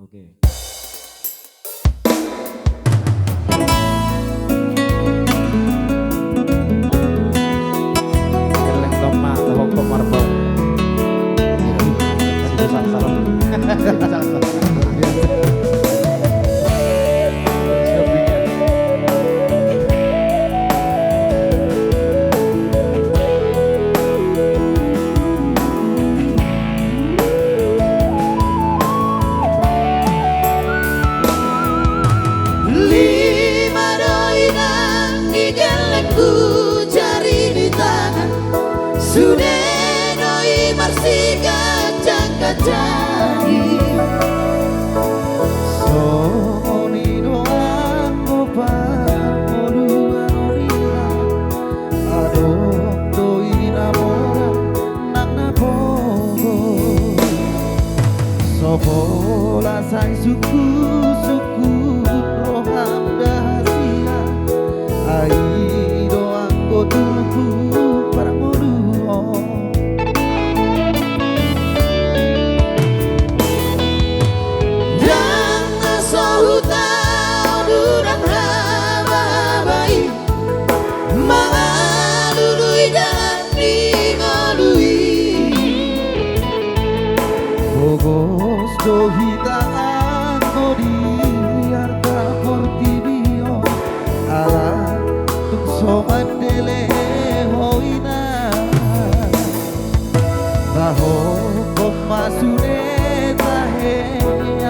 Oke. Keleng toma tahok marbong. Situ salah. Sunenoi marsi kacang-kacangi Soni doang ngopan moduan orila Adong doi namora nang napogo Sopola say suku roham dahasia Ai doang gotuku para modu dan nasohuta durang rabai mangalului dan ningalui Bogos dohita angko diarta portibio ala tung soman dele hoina taho komasune tahe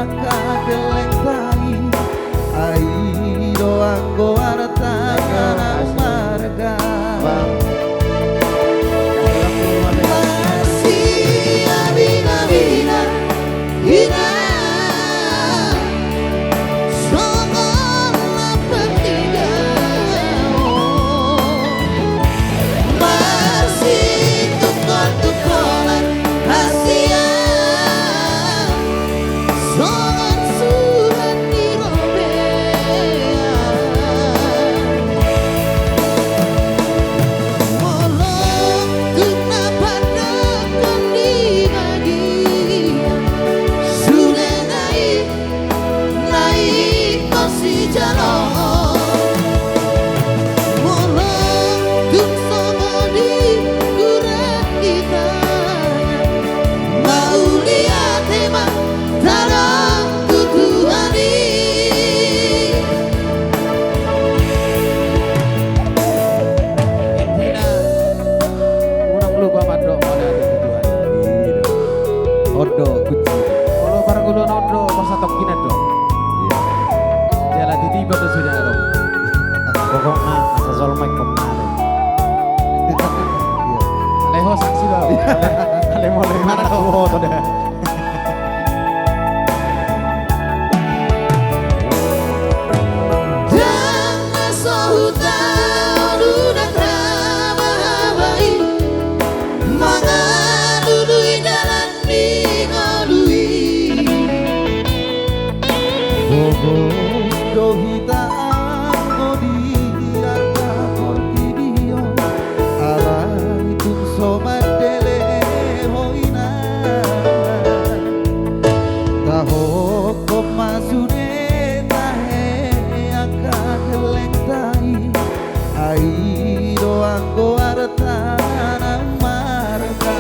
akadeleng tai ai doang go arta kana marga masih abina-bina hina songolah petiga masih tukar-tukaran hasia songan suhan di robea molong kenapa nakon di bagian sudah naik kosi jalong molong tung sama di kurang ditanya mau lihat emang tarang tutuani Intina urang lupa madok pada tujuan. odo kuci Kalau barang kulo nodo pas atok kina dong. Jalan tiba tuh sudah dong. Pokoknya asa sol mic kemarin. Leho saksi dong. Ale mulai mana kau tuh deh. dan nasohuta dudak rabai mangalului dalam ningalui Bogos dohita angko diarta portibio ala itu soman dele hoina taho komasune tahe akadeleng tai ai doang go arta marga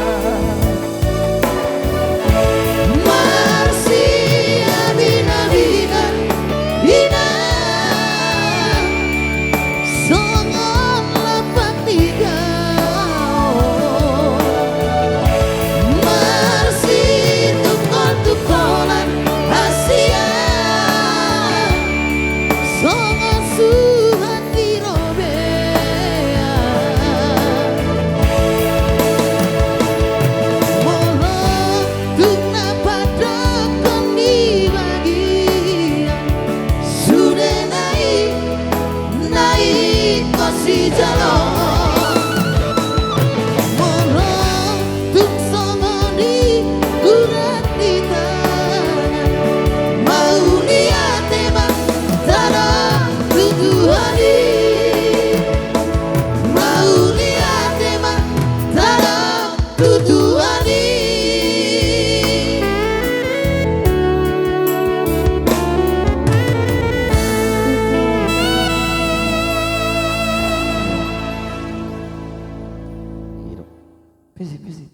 marsi abina-bina hina Visit.